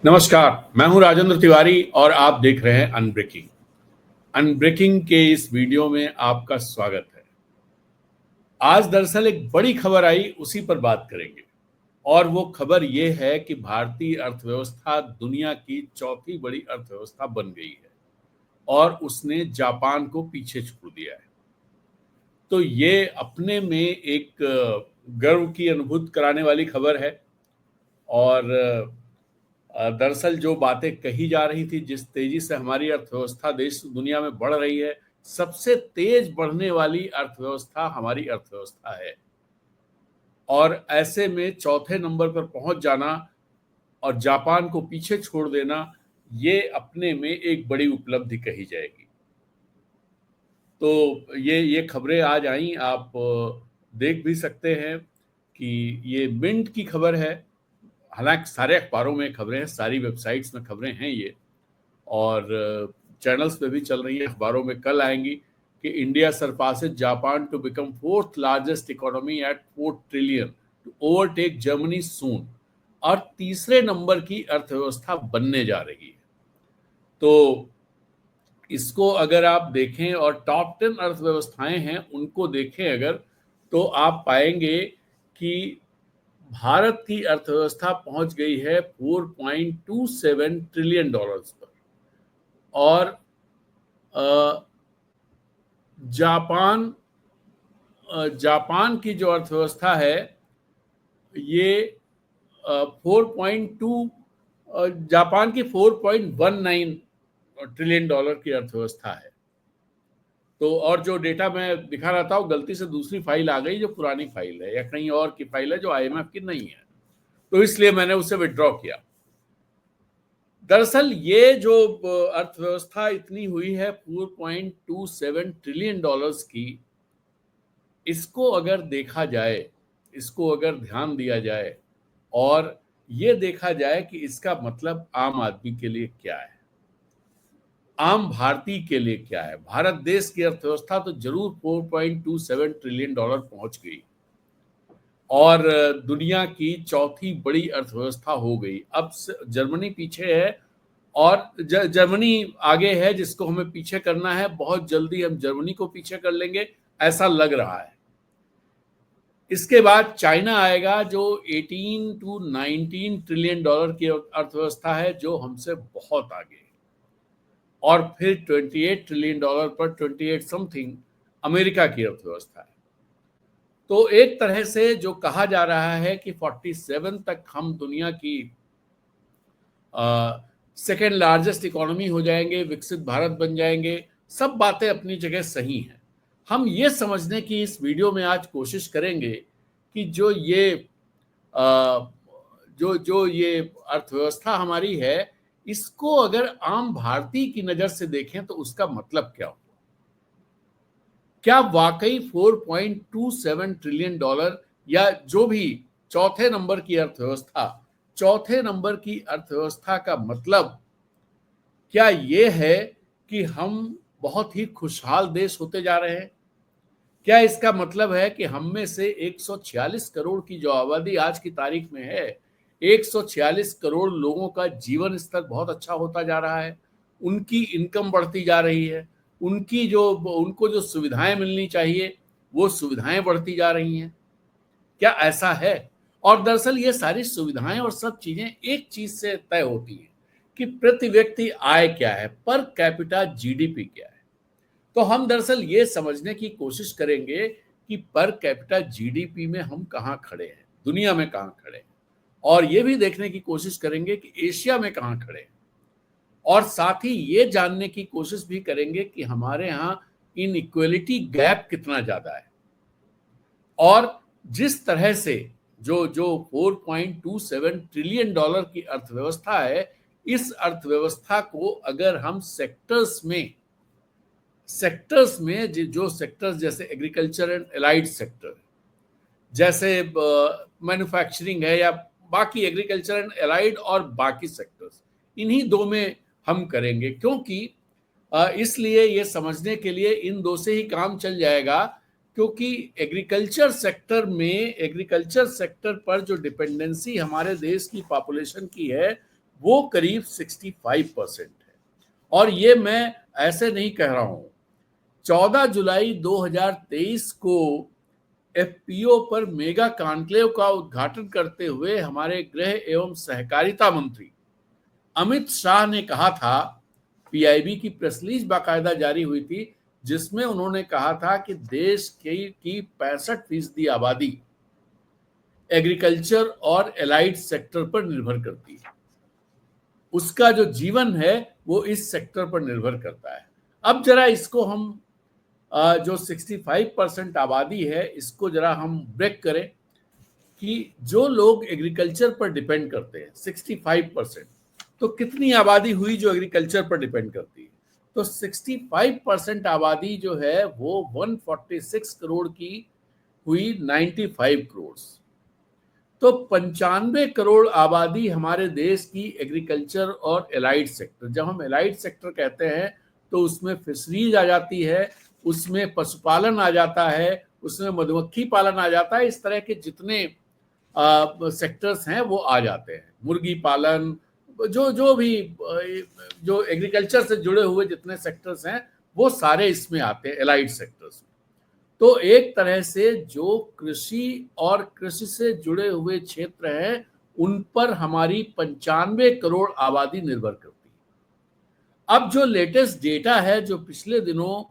नमस्कार, मैं हूं राजेंद्र तिवारी और आप देख रहे हैं अनब्रेकिंग। अनब्रेकिंग के इस वीडियो में आपका स्वागत है। आज दरअसल एक बड़ी खबर आई, उसी पर बात करेंगे। और वो खबर ये है कि भारतीय अर्थव्यवस्था दुनिया की चौथी बड़ी अर्थव्यवस्था बन गई है और उसने जापान को पीछे छोड़ दिया है। तो ये अपने में एक गर्व की अनुभूति कराने वाली खबर है। और दरअसल जो बातें कही जा रही थी, जिस तेजी से हमारी अर्थव्यवस्था देश दुनिया में बढ़ रही है, सबसे तेज बढ़ने वाली अर्थव्यवस्था हमारी अर्थव्यवस्था है। और ऐसे में चौथे नंबर पर पहुंच जाना और जापान को पीछे छोड़ देना, ये अपने में एक बड़ी उपलब्धि कही जाएगी। तो ये खबरें आज आई, आप देख भी सकते हैं कि ये मिंट की खबर है। हालांकि सारे अखबारों में खबरें हैं, सारी वेबसाइट्स में खबरें हैं ये, और चैनल्स पे भी चल रही है, अखबारों में कल आएंगी कि India surpasses Japan to become fourth largest economy at 4 trillion to overtake Germany soon. और तीसरे नंबर की अर्थव्यवस्था बनने जा रही है। तो इसको अगर आप देखें और टॉप 10 अर्थव्यवस्थाएं हैं उनको देखें अगर, तो आप पाएंगे कि भारत की अर्थव्यवस्था पहुंच गई है 4.27 ट्रिलियन डॉलर्स पर। और जापान की जो अर्थव्यवस्था है ये 4.2 जापान की 4.19 ट्रिलियन डॉलर की अर्थव्यवस्था है। तो और जो डेटा मैं दिखा रहा था वो गलती से दूसरी फाइल आ गई, जो पुरानी फाइल है या कहीं और की फाइल है, जो आईएमएफ की नहीं है, तो इसलिए मैंने उसे विड्रॉ किया। दरअसल ये जो अर्थव्यवस्था इतनी हुई है 4.27 ट्रिलियन डॉलर्स की, इसको अगर देखा जाए, इसको अगर ध्यान दिया जाए और ये देखा जाए कि इसका मतलब आम आदमी के लिए क्या है, आम भारतीय के लिए क्या है। भारत देश की अर्थव्यवस्था तो जरूर 4.27 ट्रिलियन डॉलर पहुंच गई और दुनिया की चौथी बड़ी अर्थव्यवस्था हो गई। अब जर्मनी पीछे है और जर्मनी आगे है, जिसको हमें पीछे करना है। बहुत जल्दी हम जर्मनी को पीछे कर लेंगे, ऐसा लग रहा है। इसके बाद चाइना आएगा, जो 18 टू 19 ट्रिलियन डॉलर की अर्थव्यवस्था है, जो हमसे बहुत आगे है। और फिर 28 ट्रिलियन डॉलर पर 28 समथिंग अमेरिका की अर्थव्यवस्था है। तो एक तरह से जो कहा जा रहा है कि 47 तक हम दुनिया की सेकेंड लार्जेस्ट इकोनॉमी हो जाएंगे, विकसित भारत बन जाएंगे, सब बातें अपनी जगह सही हैं। हम ये समझने की इस वीडियो में आज कोशिश करेंगे कि जो ये अर्थव्यवस्था हमारी है, इसको अगर आम भारतीय की नजर से देखें तो उसका मतलब क्या हुआ। क्या वाकई 4.27 ट्रिलियन डॉलर या जो भी चौथे नंबर की अर्थव्यवस्था, चौथे नंबर की अर्थव्यवस्था का मतलब क्या ये है कि हम बहुत ही खुशहाल देश होते जा रहे हैं? क्या इसका मतलब है कि हम में से 146 करोड़ की जो आबादी आज की तारीख में है, 146 करोड़ लोगों का जीवन स्तर बहुत अच्छा होता जा रहा है, उनकी इनकम बढ़ती जा रही है, उनको जो सुविधाएं मिलनी चाहिए वो सुविधाएं बढ़ती जा रही हैं? क्या ऐसा है? और दरअसल ये सारी सुविधाएं और सब चीजें एक चीज से तय होती हैं कि प्रति व्यक्ति आय क्या है, पर कैपिटा जीडीपी क्या है। तो हम दरअसल ये समझने की कोशिश करेंगे कि पर कैपिटा जीडीपी में हम कहाँ खड़े हैं, दुनिया में कहाँ खड़े हैं, और ये भी देखने की कोशिश करेंगे कि एशिया में कहाँ खड़े हैं। और साथ ही ये जानने की कोशिश भी करेंगे कि हमारे यहाँ इनइक्वालिटी गैप कितना ज्यादा है। और जिस तरह से जो जो 4.27 ट्रिलियन डॉलर की अर्थव्यवस्था है, इस अर्थव्यवस्था को अगर हम सेक्टर्स में जो सेक्टर्स जैसे एग्रीकल्चर एंड एलाइड सेक्टर, जैसे मैन्युफैक्चरिंग है, या बाकी एग्रीकल्चर एंड एलाइड और बाकी सेक्टर्स, इन्हीं दो में हम करेंगे। क्योंकि इसलिए ये समझने के लिए इन दो से ही काम चल जाएगा, क्योंकि एग्रीकल्चर सेक्टर पर जो डिपेंडेंसी हमारे देश की पॉपुलेशन की है वो करीब 65% है। और ये मैं ऐसे नहीं कह रहा हूं। 14 जुलाई 2023 को एफपीओ पर मेगा कॉन्क्लेव का उद्घाटन करते हुए हमारे गृह एवं सहकारिता मंत्री अमित शाह ने कहा था, पीआईबी की प्रेस रिलीज बाकायदा जारी हुई थी, जिसमें उन्होंने कहा था कि देश की 65% आबादी एग्रीकल्चर और एलाइड सेक्टर पर निर्भर करती है। उसका जो जीवन है वो इस सेक्टर पर निर्भर करता है। अब जरा इसको हम जो 65% आबादी है इसको जरा हम ब्रेक करें कि जो लोग एग्रीकल्चर पर डिपेंड करते हैं 65%, तो कितनी आबादी हुई जो एग्रीकल्चर पर डिपेंड करती है? तो 65% आबादी जो है वो 146 करोड़ की हुई 95 करोड़। तो 95 करोड़ आबादी हमारे देश की एग्रीकल्चर और एलाइड सेक्टर। जब हम एलाइड सेक्टर कहते हैं तो उसमें फिशरीज आ जाती है, उसमें पशुपालन आ जाता है, उसमें मधुमक्खी पालन आ जाता है। इस तरह के जितने सेक्टर्स हैं वो आ जाते हैं, मुर्गी पालन, जो भी जो एग्रीकल्चर से जुड़े हुए जितने सेक्टर्स हैं वो सारे इसमें आते हैं, एलाइड सेक्टर्स में। तो एक तरह से जो कृषि और कृषि से जुड़े हुए क्षेत्र हैं उन पर हमारी 95 करोड़ आबादी निर्भर करती है। अब जो लेटेस्ट डेटा है, जो पिछले दिनों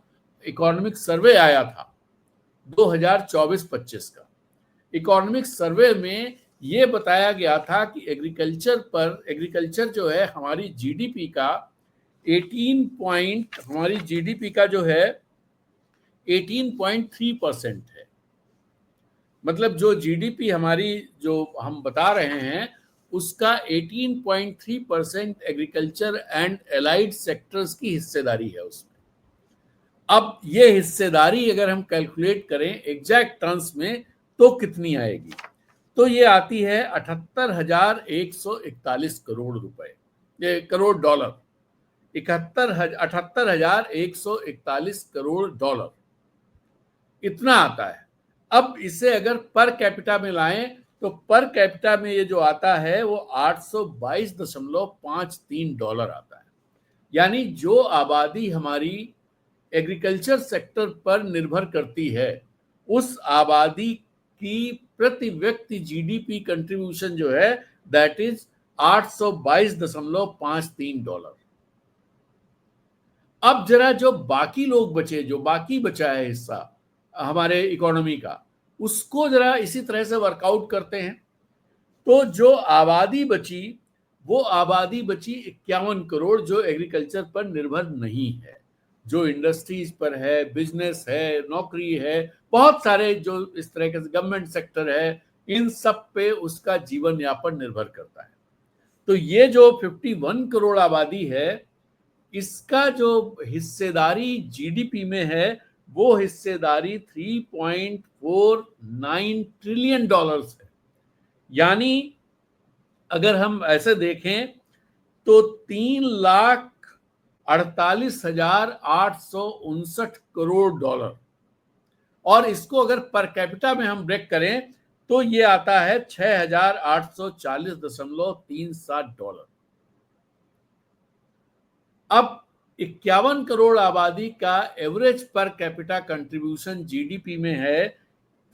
इकोनॉमिक सर्वे आया था 2024-25 का, इकोनॉमिक सर्वे में ये बताया गया था कि एग्रीकल्चर जो है हमारी जीडीपी का 18.3% है। मतलब जो जीडीपी हमारी जो हम बता रहे हैं उसका 18.3% एग्रीकल्चर एंड एलाइड सेक्टर्स की हिस्सेदारी है उसमें। अब ये हिस्सेदारी अगर हम कैलकुलेट करें एग्जैक्ट टर्म्स में तो कितनी आएगी? तो ये आती है 78,141 करोड़ रुपए, ये करोड़ डॉलर, 78,141 करोड़ डॉलर इतना आता है। अब इसे अगर पर कैपिटा में लाएं तो पर कैपिटा में ये जो आता है वो 822.53 डॉलर आता है। यानी जो आबादी हमारी एग्रीकल्चर सेक्टर पर निर्भर करती है उस आबादी की प्रति व्यक्ति जीडीपी कंट्रीब्यूशन जो है दैट इज 822.53 डॉलर। अब जरा जो बाकी लोग बचे, जो बाकी बचा है हिस्सा हमारे इकोनॉमी का, उसको जरा इसी तरह से वर्कआउट करते हैं। तो जो आबादी बची वो आबादी बची 51 करोड़ जो एग्रीकल्चर पर निर्भर नहीं है, जो इंडस्ट्रीज पर है, बिजनेस है, नौकरी है, बहुत सारे जो इस तरह के गवर्नमेंट सेक्टर है, इन सब पे उसका जीवन यापन निर्भर करता है। तो ये जो 51 करोड़ आबादी है इसका जो हिस्सेदारी जीडीपी में है वो हिस्सेदारी 3.49 ट्रिलियन डॉलर्स है। यानी अगर हम ऐसे देखें तो 3,48,859 करोड़ डॉलर, और इसको अगर पर कैपिटा में हम ब्रेक करें तो ये आता है 6,840.37 डॉलर। अब 51 करोड़ आबादी का average per capita contribution GDP में है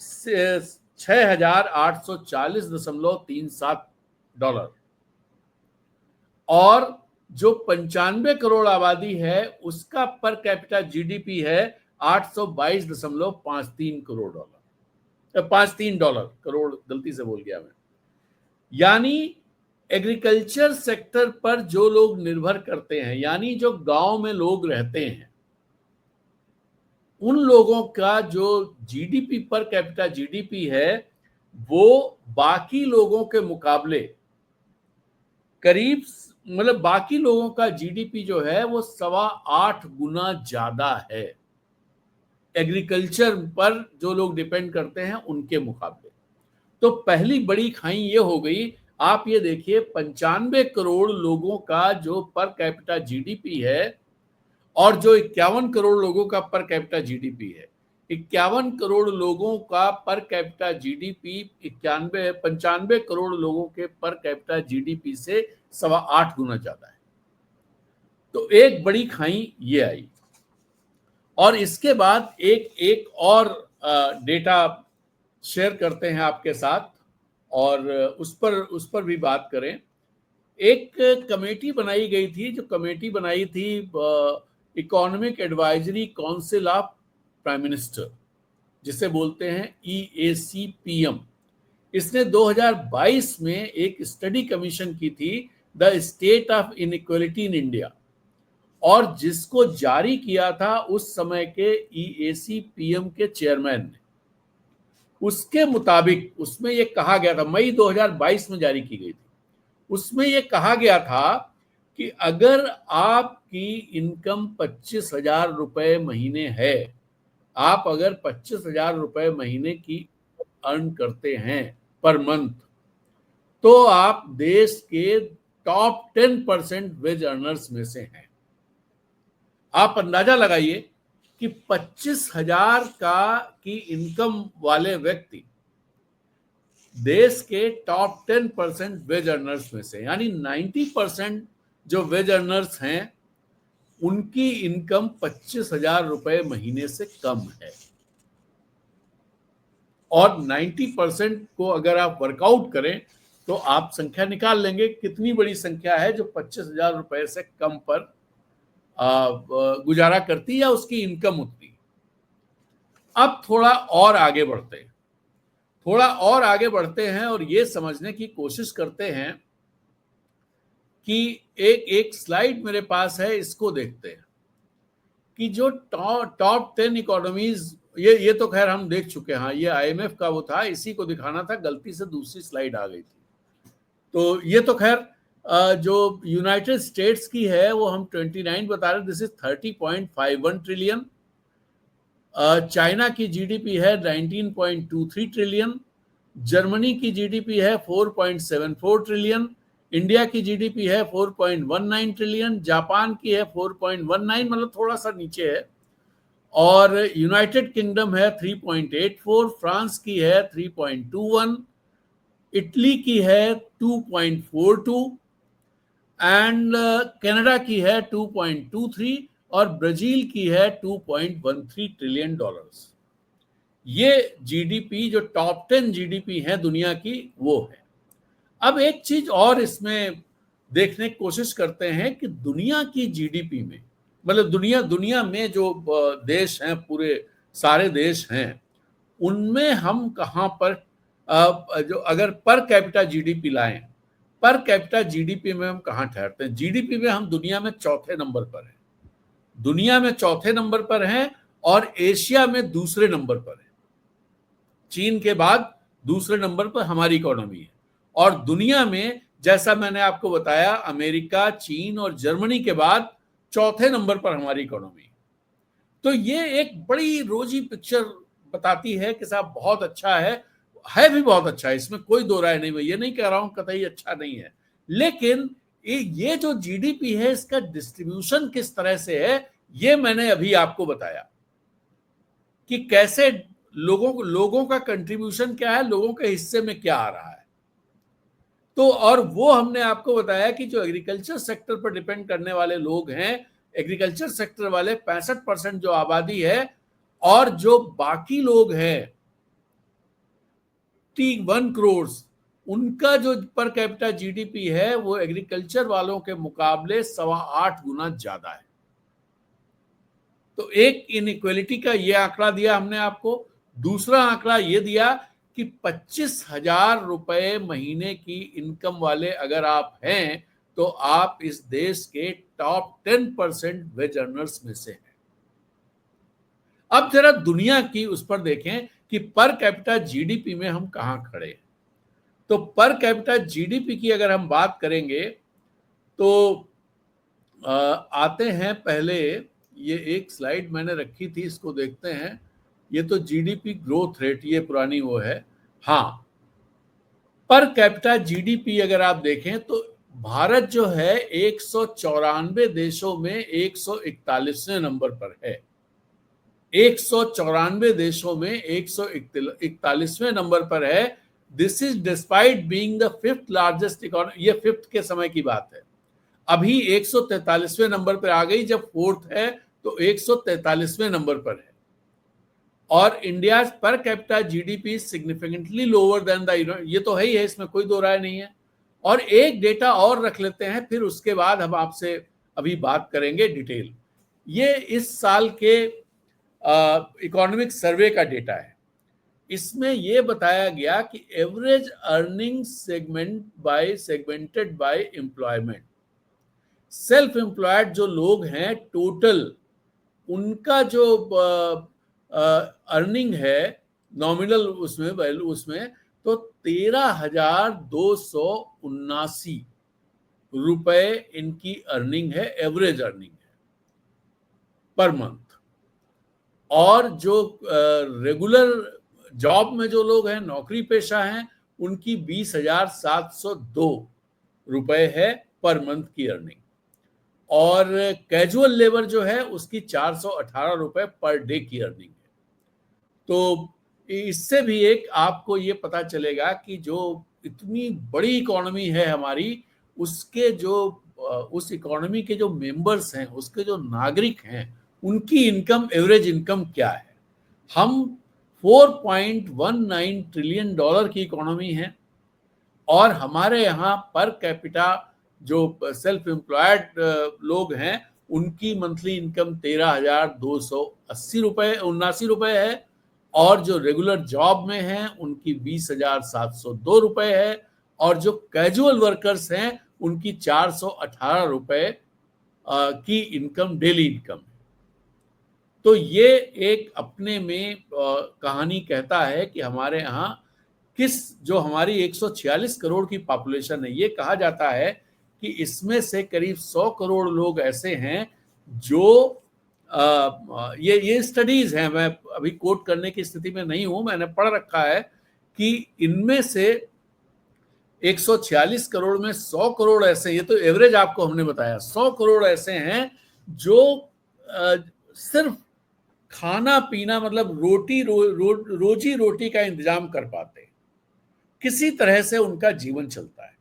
6,840.37 डॉलर, और जो 95 करोड़ आबादी है उसका पर कैपिटा जीडीपी है 822.53 करोड़ डॉलर, 53 डॉलर, करोड़ गलती से बोल गया मैं। यानी एग्रीकल्चर सेक्टर पर जो लोग निर्भर करते हैं, यानी जो गांव में लोग रहते हैं, उन लोगों का जो जीडीपी पर कैपिटा जीडीपी है वो बाकी लोगों के मुकाबले करीब, मतलब बाकी लोगों का जीडीपी जो है वो 8.25 गुना ज्यादा है एग्रीकल्चर पर जो लोग डिपेंड करते हैं उनके मुकाबले। तो पहली बड़ी खाई ये हो गई। आप ये देखिए 95 करोड़ लोगों का जो पर कैपिटा जीडीपी है और जो 51 करोड़ लोगों का पर कैपिटा जीडीपी है, 51 करोड़ लोगों का पर कैपिटा जीडीपी 95 करोड़ लोगों के पर कैपिटा जीडीपी से 8.25 गुना ज्यादा है। तो एक बड़ी खाई ये आई। और इसके बाद एक और डेटा शेयर करते हैं आपके साथ और उस पर भी बात करें। एक कमेटी बनाई गई थी, जो कमेटी बनाई थी economic advisory council of prime minister, जिसे बोलते हैं EACPM। इसने 2022 में एक स्टडी कमीशन की थी, the state of inequality in India, और जिसको जारी किया था उस समय के EACPM के चेयरमैन ने। उसके मुताबिक उसमें यह कहा गया था, मई 2022 में जारी की गई थी, उसमें यह कहा गया था कि अगर आपकी इनकम 25,000 रुपए महीने है, आप अगर 25,000 रुपए महीने की अर्न करते हैं पर मंथ, तो आप देश के टॉप 10% वेज अर्नर्स में से हैं। आप अंदाजा लगाइए कि 25,000 की इनकम वाले व्यक्ति देश के टॉप 10% वेज अर्नर्स में से, यानी 90% जो वेज अर्नर्स हैं उनकी इनकम 25,000 रुपए महीने से कम है। और 90% को अगर आप वर्कआउट करें तो आप संख्या निकाल लेंगे कितनी बड़ी संख्या है जो 25,000 रुपए से कम पर गुजारा करती या उसकी इनकम उतनी। अब थोड़ा और आगे बढ़ते हैं और ये समझने की कोशिश करते हैं कि एक स्लाइड मेरे पास है, इसको देखते हैं कि जो टॉप 10 इकोनॉमीज, ये तो खैर हम देख चुके हैं, ये IMF का वो था, इसी को दिखाना था, गलती से दूसरी स्लाइड आ गई थी। तो ये तो खैर जो यूनाइटेड स्टेट्स की है वो हम 29 बता रहे हैं, दिस इज 30.51 ट्रिलियन। चाइना की जीडीपी है 19.23 ट्रिलियन, जर्मनी की जीडीपी है 4.74 ट्रिलियन, इंडिया की जीडीपी है 4.19 ट्रिलियन, जापान की है 4.19, मतलब थोड़ा सा नीचे है, और यूनाइटेड किंगडम है 3.84, फ्रांस की है 3.21, इटली की है 2.42 एंड कनाडा की है 2.23 और ब्राजील की है 2.13 ट्रिलियन डॉलर्स। ये जीडीपी जो टॉप 10 जीडीपी है दुनिया की वो है। अब एक चीज और इसमें देखने की कोशिश करते हैं कि दुनिया की जीडीपी में, मतलब दुनिया में जो देश हैं, पूरे सारे देश हैं, उनमें हम कहाँ पर जो अगर पर कैपिटा जीडीपी लाएं, पर कैपिटा जीडीपी में हम कहाँ ठहरते हैं? जीडीपी में हम दुनिया में चौथे नंबर पर हैं, दुनिया में चौथे नंबर पर हैं और एशिया में दूसरे नंबर पर है। चीन के बाद दूसरे नंबर पर हमारी इकोनॉमी है, और दुनिया में जैसा मैंने आपको बताया अमेरिका, चीन और जर्मनी के बाद चौथे नंबर पर हमारी इकोनॉमी है। तो ये एक बड़ी रोजी पिक्चर बताती है कि साहब बहुत अच्छा है भी बहुत अच्छा है, इसमें कोई दो राय नहीं, ये नहीं कह रहा हूं कतई अच्छा नहीं है, लेकिन ये जो जीडीपी है इसका डिस्ट्रीब्यूशन किस तरह से है ये मैंने अभी आपको बताया कि कैसे लोगों का कंट्रीब्यूशन क्या है, लोगों के हिस्से में क्या आ रहा है। तो और वो हमने आपको बताया कि जो एग्रीकल्चर सेक्टर पर डिपेंड करने वाले लोग हैं, एग्रीकल्चर सेक्टर वाले 65% जो आबादी है, और जो बाकी लोग हैं 1 करोड़, उनका जो पर कैपिटा जीडीपी है वो एग्रीकल्चर वालों के मुकाबले 8.25 गुना ज्यादा है। तो एक इनइक्वालिटी का ये आंकड़ा दिया हमने आपको। दूसरा आंकड़ा ये दिया कि 25,000 रुपए महीने की इनकम वाले अगर आप हैं तो आप इस देश के टॉप 10% वेज अर्नर्स में से हैं। अब जरा दुनिया की उस पर देखें कि पर कैपिटा जीडीपी में हम कहां खड़े हैं। तो पर कैपिटा जीडीपी की अगर हम बात करेंगे तो आते हैं, पहले ये एक स्लाइड मैंने रखी थी, इसको देखते हैं। ये तो जीडीपी ग्रोथ रेट, ये पुरानी वो है। हाँ, पर कैपिटा जीडीपी अगर आप देखें तो भारत जो है 194 देशों में 141वें नंबर पर है। 194 देशों में 141वें नंबर पर है। This is despite being the fifth largest economy. ये फिफ्थ के समय की बात है। अभी 143वें नंबर पर आ गई, जब फोर्थ है तो 143वें नंबर पर है। और India per capita GDP significantly lower than the, ये तो है ही है, इसमें कोई दो राय नहीं है। और एक डेटा और रख लेते हैं, फिर उसके बाद हम आपसे अभी बात करेंगे डिटेल। ये इस साल के इकोनॉमिक सर्वे का डेटा है। इसमें यह बताया गया कि average earning segmented by employment, self employed जो लोग हैं टोटल, उनका जो अर्निंग है नॉमिनल उसमें वैल्यू उसमें, तो 13,279 रुपए इनकी अर्निंग है, एवरेज अर्निंग है पर मंथ। और जो रेगुलर जॉब में जो लोग हैं, नौकरी पेशा हैं, उनकी 20,702 रुपए है पर मंथ की अर्निंग। और कैजुअल लेबर जो है उसकी 418 रुपए पर डे की अर्निंग है। तो इससे भी एक आपको ये पता चलेगा कि जो इतनी बड़ी इकोनॉमी है हमारी, उसके जो उस इकोनॉमी के जो मेंबर्स हैं, उसके जो नागरिक हैं, उनकी इनकम, एवरेज इनकम क्या है। हम 4.19 ट्रिलियन डॉलर की इकोनॉमी है, और हमारे यहाँ पर कैपिटा जो सेल्फ एम्प्लॉयड लोग हैं, उनकी मंथली इनकम 13,280 रुपए 79 रुपए है। और जो रेगुलर जॉब में हैं उनकी 20,702 रुपए है। और जो कैजुअल वर्कर्स हैं उनकी 418 रुपए की इनकम, डेली इनकम है। तो ये एक अपने में कहानी कहता है कि हमारे यहाँ जो हमारी 146 करोड़ की पॉपुलेशन है, ये कहा जाता है कि इसमें से करीब 100 करोड़ लोग ऐसे हैं जो ये स्टडीज हैं, मैं अभी कोट करने की स्थिति में नहीं हूं, मैंने पढ़ रखा है कि इनमें से 146 करोड़ में 100 करोड़ ऐसे, ये तो एवरेज आपको हमने बताया, 100 करोड़ ऐसे हैं जो सिर्फ खाना पीना, मतलब रोजी रोटी का इंतजाम कर पाते, किसी तरह से उनका जीवन चलता है।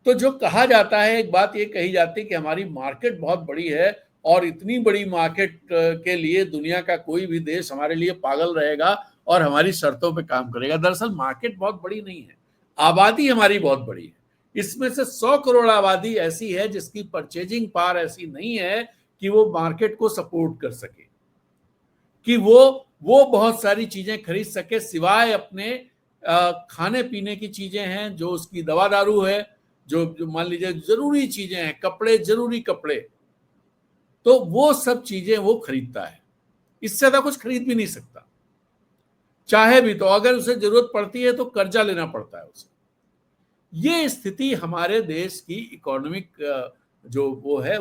तो जो कहा जाता है, एक बात ये कही जाती है कि हमारी मार्केट बहुत बड़ी है, और इतनी बड़ी मार्केट के लिए दुनिया का कोई भी देश हमारे लिए पागल रहेगा और हमारी शर्तों पे काम करेगा। दरअसल मार्केट बहुत बड़ी नहीं है, आबादी हमारी बहुत बड़ी है। इसमें से 100 करोड़ आबादी ऐसी है जिसकी परचेजिंग पावर ऐसी नहीं है कि वो मार्केट को सपोर्ट कर सके, कि वो बहुत सारी चीजें खरीद सके, सिवाय अपने खाने पीने की चीजें हैं, जो उसकी दवा दारू है, जो मान लीजिए जरूरी चीजें हैं, कपड़े, जरूरी कपड़े, तो वो सब चीजें वो खरीदता है। इससे ज्यादा कुछ खरीद भी नहीं सकता, चाहे भी। तो अगर उसे जरूरत पड़ती है तो कर्जा लेना पड़ता है उसे। ये स्थिति हमारे देश की इकोनॉमिक जो वो है।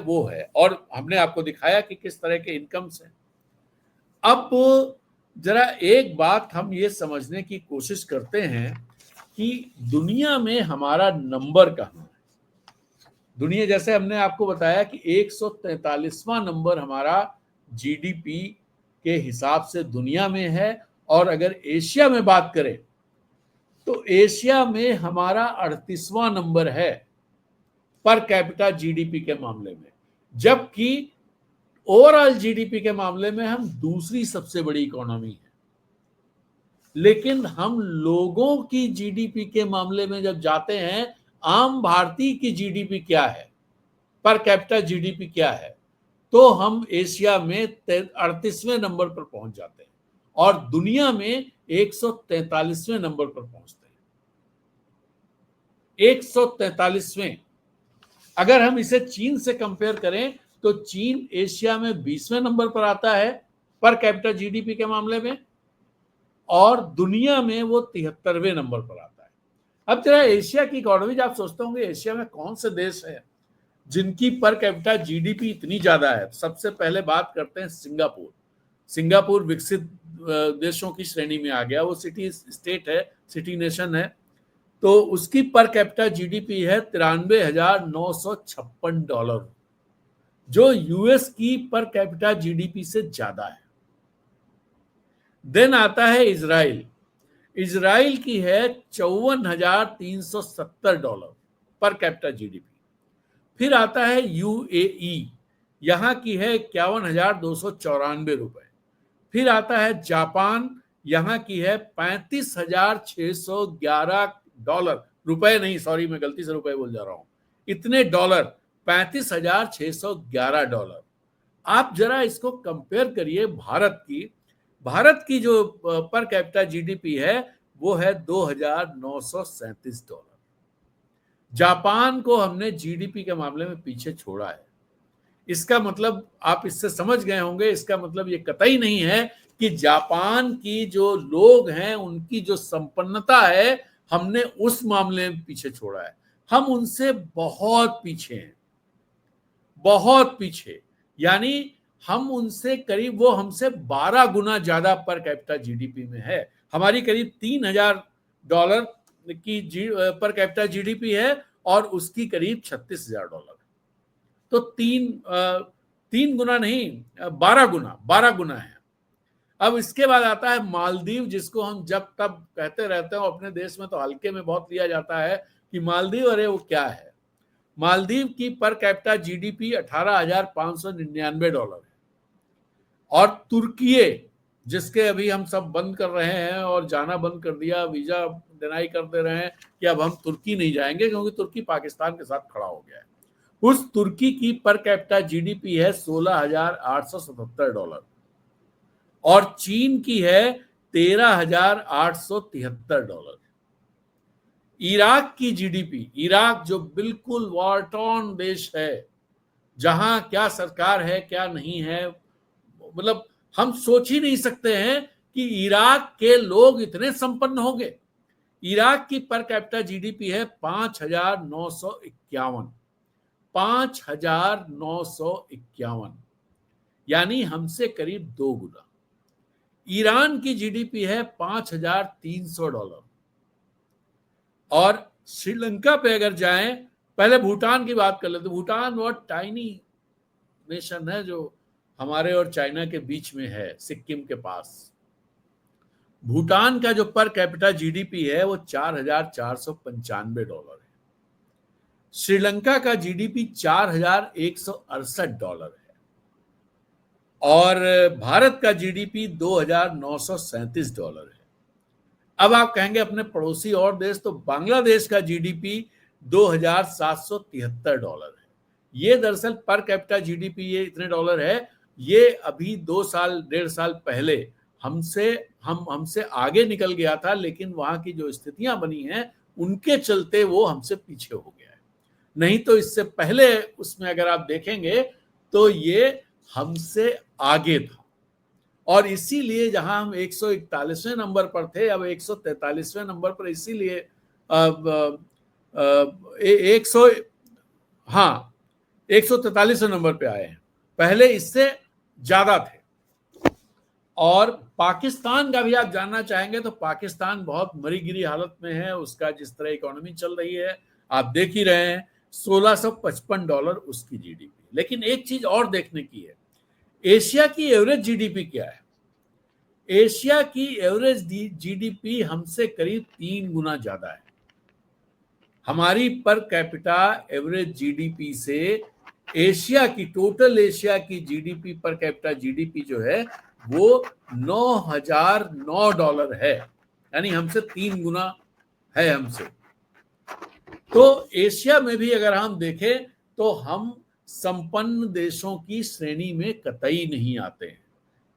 और हमने आपको दिखाया कि किस तरह के इनकम्स हैं। अब जरा एक बात हम ये समझने की कोशिश करते हैं कि दुनिया में हमारा नंबर कहाँ है। दुनिया, जैसे हमने आपको बताया कि 143वां नंबर हमारा जीडीपी के हिसाब से दुनिया में है। और अगर एशिया में बात करें तो एशिया में हमारा 38वां नंबर है पर कैपिटा जीडीपी के मामले में, जबकि ओवरऑल जीडीपी के मामले में हम दूसरी सबसे बड़ी इकोनॉमी है। लेकिन हम लोगों की जीडीपी के मामले में जब जाते हैं, आम भारतीय की जीडीपी क्या है, पर कैपिटा जीडीपी क्या है, तो हम एशिया में 38वें नंबर पर पहुंच जाते हैं और दुनिया में 143वें नंबर पर पहुंचते हैं। 143वें। अगर हम इसे चीन से कंपेयर करें तो चीन एशिया में 20वें नंबर पर आता है पर कैपिटा जीडीपी के मामले में, और दुनिया में वो 73वें नंबर पर आता है। अब जरा एशिया की इकोनॉमी, आप सोचते होंगे एशिया में कौन से देश है जिनकी पर कैपिटा जीडीपी इतनी ज्यादा है। सबसे पहले बात करते हैं सिंगापुर। सिंगापुर विकसित देशों की श्रेणी में आ गया, वो सिटी स्टेट है, सिटी नेशन है। तो उसकी पर कैपिटा जीडीपी है $93,956। जो यूएस की पर कैपिटा जीडीपी से ज्यादा है। देन आता है इजराइल। इजराइल की है $54,370 पर कैपिटा जीडीपी। फिर आता है यूएई, यहां की है ₹51,294। फिर आता है जापान, यहां की है $35,611। रुपए नहीं, सॉरी, मैं गलती से रुपए बोल जा रहा हूं। इतने डॉलर, $35,611। आप जरा इसको कंपेयर करिए भारत की जो पर कैपिटा जीडीपी है वो है $2,937। जापान को हमने जीडीपी के मामले में पीछे छोड़ा है। इसका मतलब आप इससे समझ गए होंगे, इसका मतलब ये कतई नहीं है कि जापान की जो लोग हैं उनकी जो संपन्नता है हमने उस मामले में पीछे छोड़ा है। हम उनसे बहुत पीछे हैं, बहुत पीछे। यानी हम उनसे करीब, वो हमसे 12 गुना ज्यादा पर कैपिटा जीडीपी में है। हमारी करीब $3,000 की पर कैपिटा जीडीपी है और उसकी करीब $36,000। तो तीन गुना नहीं, 12 गुना है। अब इसके बाद आता है मालदीव, जिसको हम जब तब कहते रहते हैं, अपने देश में तो हल्के में बहुत लिया जाता है कि मालदीव, अरे वो क्या है। मालदीव की पर कैपिटा जीडीपी $18,599 है। और तुर्की, जिसके अभी हम सब बंद कर रहे हैं और जाना बंद कर दिया, वीजा डिनाई कर दे रहे हैं कि अब हम तुर्की नहीं जाएंगे क्योंकि तुर्की पाकिस्तान के साथ खड़ा हो गया है। उस तुर्की की पर कैपिटा जीडीपी है $16,877 और चीन की है $13,873। इराक की जीडीपी, इराक जो बिल्कुल वॉर टॉर्न देश है, जहां क्या सरकार है क्या नहीं है, मतलब हम सोच ही नहीं सकते हैं कि इराक के लोग इतने संपन्न होंगे। इराक की पर कैपिटा जीडीपी है 5,951, 5,951, यानी हमसे करीब 2 गुना। ईरान की जीडीपी है $5,300। और श्रीलंका पे अगर जाएं, पहले भूटान की बात कर लेते। भूटान बहुत टाइनी नेशन है जो हमारे और चाइना के बीच में है, सिक्किम के पास। भूटान का जो पर कैपिटा जीडीपी है वो $4,495 है। श्रीलंका का जीडीपी $4,168 है और भारत का जीडीपी $2,937 है। अब आप कहेंगे अपने पड़ोसी और देश, तो बांग्लादेश का जीडीपी $2,773 है। ये दरअसल पर कैपिटा जीडीपी ये इतने डॉलर है, ये अभी 1.5 साल पहले हमसे आगे निकल गया था, लेकिन वहां की जो स्थितियां बनी हैं उनके चलते वो हमसे पीछे हो गया है। नहीं तो इससे पहले उसमें अगर आप देखेंगे तो ये हमसे आगे था। और इसीलिए जहां हम 141वें नंबर पर थे, अब 143वें नंबर पर, इसीलिए 143वें नंबर पे आए हैं। पहले इससे ज्यादा थे। और पाकिस्तान का भी आप जानना चाहेंगे तो पाकिस्तान बहुत मरी गिरी हालत में है। उसका जिस तरह इकोनॉमी चल रही है आप देख ही रहे हैं, $1,655 उसकी जीडीपी। लेकिन एक चीज और देखने की है, एशिया की एवरेज जीडीपी क्या है। एशिया की एवरेज जीडीपी हमसे करीब 3 गुना ज्यादा है। हमारी पर कैपिटा एवरेज जीडीपी से एशिया की, टोटल एशिया की जीडीपी, पर कैपिटा जीडीपी जो है वो $9,009 है, यानी हमसे 3 गुना है हमसे। तो एशिया में भी अगर हम देखें तो हम संपन्न देशों की श्रेणी में कतई नहीं आते हैं।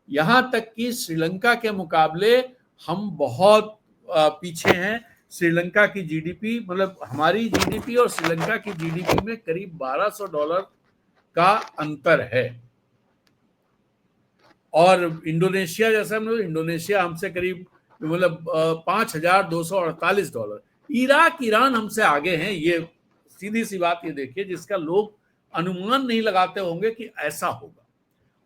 यहां तक कि श्रीलंका के मुकाबले हम बहुत पीछे हैं। श्रीलंका की जीडीपी, मतलब हमारी जीडीपी और श्रीलंका की जीडीपी में करीब $1,200 का अंतर है। और इंडोनेशिया जैसा, मतलब इंडोनेशिया हमसे करीब मतलब $5,248। इराक, ईरान हमसे आगे हैं। ये सीधी सी बात ये देखिए, जिसका लोग अनुमान नहीं लगाते होंगे कि ऐसा होगा।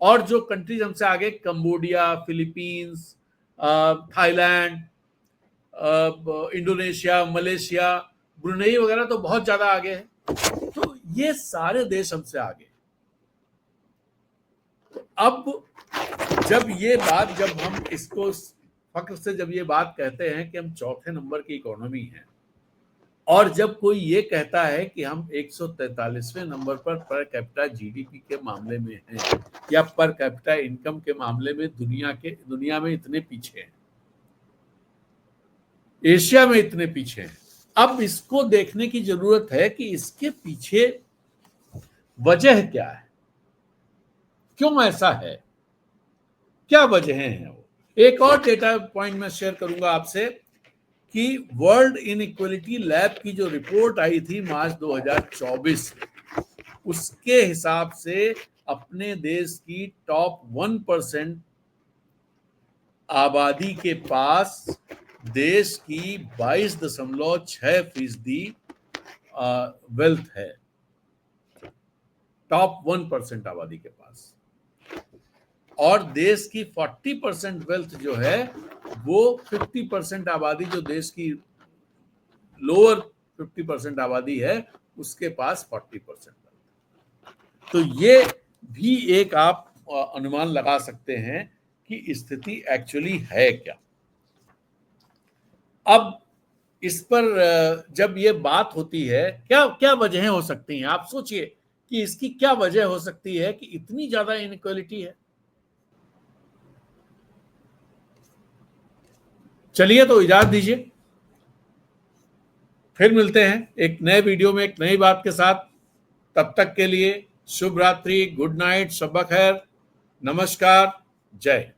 और जो कंट्रीज हमसे आगे, Cambodia, Philippines, Thailand, Indonesia, Malaysia, Brunei वगैरह तो बहुत ज्यादा आगे है। तो ये सारे देश हमसे आगे हैं। तो अब जब हम इसको फक्र से जब ये बात कहते हैं कि हम चौथे नंबर की इकोनॉमी हैं, और जब कोई ये कहता है कि हम 143वें नंबर पर कैपिटा जीडीपी के मामले में हैं या पर कैपिटा इनकम के मामले में दुनिया में इतने पीछे हैं, एशिया में इतने पीछे हैं, अब इसको देखने की जरूरत है कि इसके पीछे वजह क्या है, क्यों ऐसा है, क्या वजहें हैं। वो एक और डेटा पॉइंट मैं शेयर करूंगा आपसे कि वर्ल्ड इनइक्वालिटी लैब की जो रिपोर्ट आई थी मार्च 2024, उसके हिसाब से अपने देश की टॉप 1% आबादी के पास देश की 22.6% वेल्थ है, टॉप 1% आबादी के पास, और देश की 40% वेल्थ जो है वो 50% आबादी, जो देश की लोअर 50% आबादी है उसके पास 40% वेल्थ। तो ये भी एक आप अनुमान लगा सकते हैं कि स्थिति एक्चुअली है क्या। अब इस पर जब ये बात होती है, क्या क्या वजहें हो सकती हैं, आप सोचिए कि इसकी क्या वजह हो सकती है कि इतनी ज्यादा इनइक्वालिटी है। चलिए तो इजाजत दीजिए, फिर मिलते हैं एक नए वीडियो में एक नई बात के साथ। तब तक के लिए शुभ रात्रि, गुड नाइट, शब खैर, नमस्कार, जय।